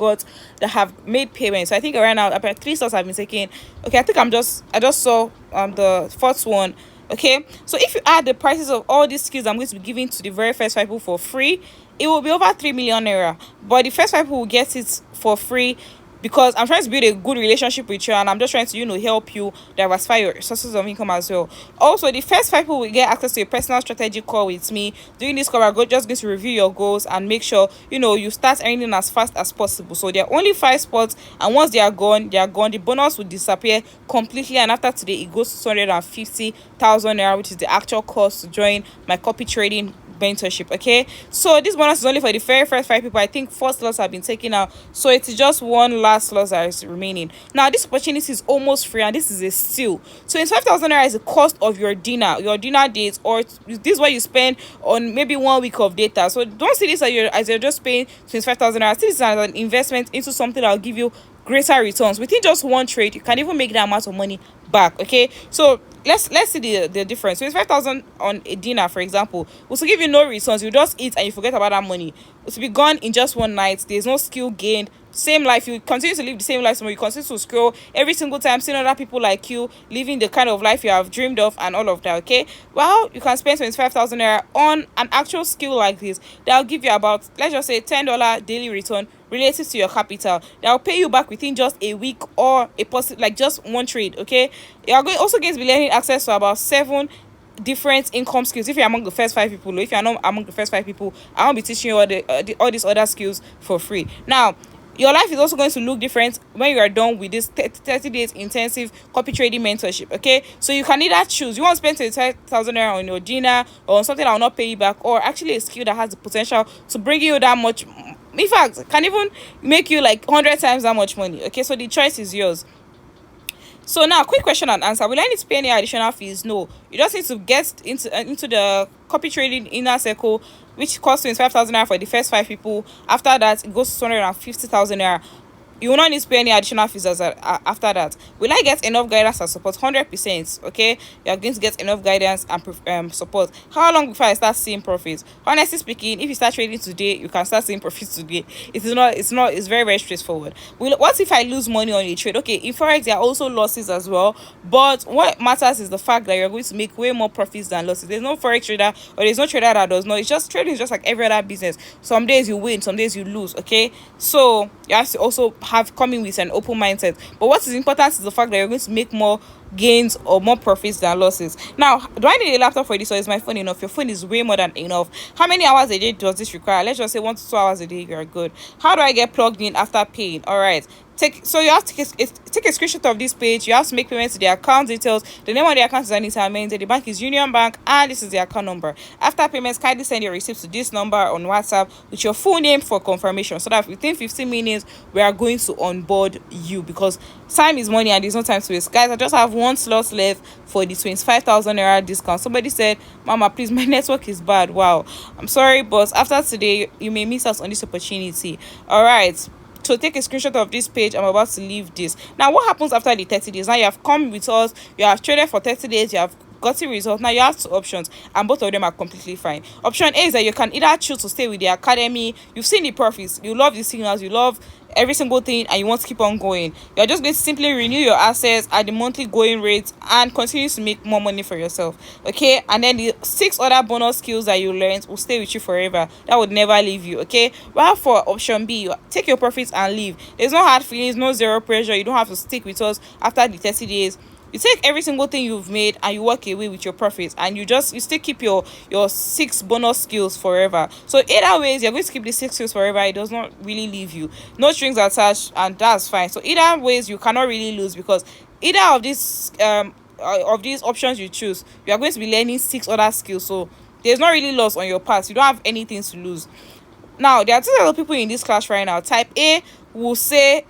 have made payments. So I think right now about 3 stars have been taken. Okay, I think I just saw the fourth one. Okay, so if you add the prices of all these skills I'm going to be giving to the very first 5 people for free, it will be over 3 million naira. But the first 5 people will get it for free, because I'm trying to build a good relationship with you, and I'm just trying to help you diversify your sources of income as well. Also, the first 5 people will get access to a personal strategy call with me. During this call, we're just going to review your goals and make sure you start earning as fast as possible. So there are only 5 spots, and once they are gone. The bonus will disappear completely, and after today it goes to 250,000 naira, which is the actual cost to join my copy trading mentorship. Okay, so this bonus is only for the very first 5 people. I think 4 slots have been taken out, so it is just one last slot that is remaining. Now this opportunity is almost free, and this is a steal. So 25,000 naira is the cost of your dinner dates, or this is what you spend on maybe 1 week of data. So don't see this as you're just paying 25,000 naira. See this as an investment into something that will give you greater returns. Within just one trade, you can even make that amount of money back. Okay, so let's see the difference. 25,000 on a dinner, for example, will to give you no returns. You just eat and you forget about that money. It will be gone in just one night. There's no skill gained. Same life, you continue to live the same life. You continue to scroll every single time, seeing other people like you living the kind of life you have dreamed of and all of that. Okay, well, you can spend 25,000 naira on an actual skill like this that will give you about, let's just say, $10 daily return related to your capital. That will pay you back within just a week, or just one trade. Okay, you are also going to be learning access to about 7 different income skills. If you're among the first 5 people, or if you're not among the first 5 people, I won't be teaching you all these other skills for free. Now, your life is also going to look different when you are done with this 30 days intensive copy trading mentorship. Okay, so you can either choose, you want to spend 25,000 naira on your dinner or on something that will not pay you back, or actually a skill that has the potential to bring you that much, in fact can even make you like 100 times that much money. Okay, so the choice is yours. So now, quick question and answer. Will I need to pay any additional fees? No. You just need to get into the copy trading inner circle, which costs 25,000 naira for the first 5 people. After that, it goes to 250,000 naira. You will not need to pay any additional fees after that. Will I get enough guidance and support? 100%. Okay, you are going to get enough guidance and support. How long before I start seeing profits? Honestly speaking, if you start trading today, you can start seeing profits today. It's very, very straightforward. What if I lose money on a trade? Okay, in forex there are also losses as well, but what matters is the fact that you're going to make way more profits than losses. There's no forex trader, or there's no trader that does not. It's just trading is just like every other business. Some days you win, some days you lose. Okay, so you have to also have coming with an open mindset. But what is important is the fact that you're going to make more gains or more profits than losses. Now, do I need a laptop for this, or is my phone enough? Your phone is way more than enough. How many hours a day does this require? Let's just say 1 to 2 hours a day. You're good. How do I get plugged in after paying? All right, you have to take a screenshot of this page. You have to make payments to the account details. The name of the account is Anita Menze. The bank is Union Bank, and this is the account number. After payments, kindly send your receipts to this number on WhatsApp with your full name for confirmation, so that within 15 minutes we are going to onboard you, because time is money and there's no time to waste. Guys, I just have one slot left for the 25,000 naira discount. Somebody said, Mama, please, my network is bad. Wow, I'm sorry, but after today you may miss us on this opportunity. All right, so take a screenshot of this page. I'm about to leave this. Now, what happens after the 30 days? Now you have come with us, you have traded for 30 days, you have gotten results. Now you have 2 options, and both of them are completely fine. Option A is that you can either choose to stay with the academy. You've seen the profits, you love the signals, you love every single thing, and you want to keep on going. You're just going to simply renew your assets at the monthly going rate and continue to make more money for yourself. Okay, and then the 6 other bonus skills that you learned will stay with you forever. That would never leave you. Okay, well, for option B, you take your profits and leave. There's no hard feelings, no zero pressure. You don't have to stick with us after the 30 days. You take every single thing you've made and you walk away with your profits, and you still keep your 6 bonus skills forever. So either ways, you're going to keep the 6 skills forever. It does not really leave you, no strings attached, and that's fine. So either ways, you cannot really lose, because either of these options you choose, you are going to be learning 6 other skills. So there's not really loss on your part. You don't have anything to lose. Now, there are 2 other people in this class right now. Type A will say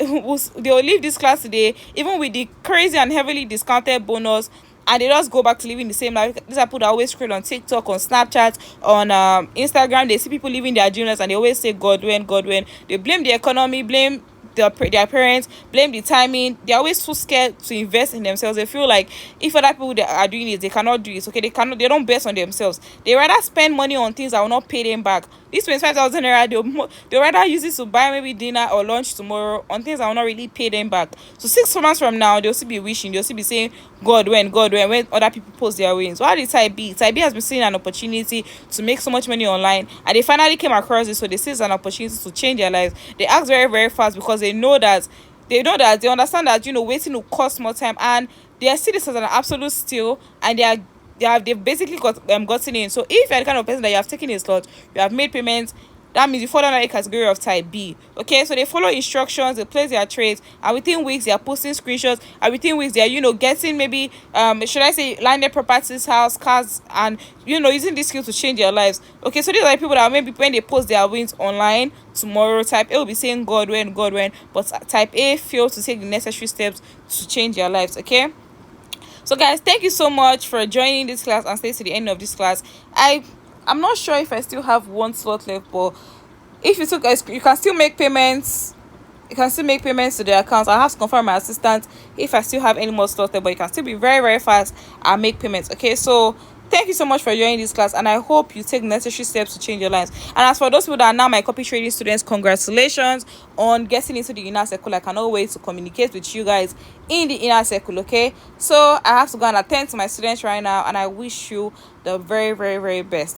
they'll leave this class today even with the crazy and heavily discounted bonus, and they just go back to living the same life. These are people that always scroll on TikTok, on Snapchat, on Instagram. They see people living their dreams and they always say God when. They blame the economy, blame their parents, blame the timing. They're always too scared to invest in themselves. They feel like if other people that are doing it, they cannot do it. Okay, they don't bet on themselves. They rather spend money on things that will not pay them back. This 25,000 naira, they'll rather use it to buy maybe dinner or lunch tomorrow on things that will not really pay them back. So 6 months from now, they'll still be wishing, they'll still be saying God when other people post their wins. Why did Type B has been seeing an opportunity to make so much money online, and they finally came across it. So they see it's an opportunity to change their lives. They act very, very fast, because they understand that waiting will cost more time, and they see this as an absolute steal, and they've basically gotten in. So if you're the kind of person that you have taken a slot, you have made payments, that means you fall under a category of Type B. Okay, so they follow instructions, they place their trades, and within weeks they are posting screenshots, and within weeks they are getting maybe should I say landed properties, house, cars, and using this skill to change their lives. Okay, so these are the people that maybe when they post their wins online tomorrow, Type A will be saying God when, but Type A failed to take the necessary steps to change their lives. Okay, so guys, thank you so much for joining this class and stay to the end of this class. I'm not sure if I still have 1 slot left, but if you can still make payments. You can still make payments to the account. I'll have to confirm my assistant if I still have any more slots there, but you can still be very, very fast and make payments. Okay, so thank you so much for joining this class, and I hope you take necessary steps to change your lives. And as for those people that are now my copy trading students, congratulations on getting into the inner circle. I cannot wait to communicate with you guys in the inner circle. Okay, so I have to go and attend to my students right now, and I wish you the very, very, very best.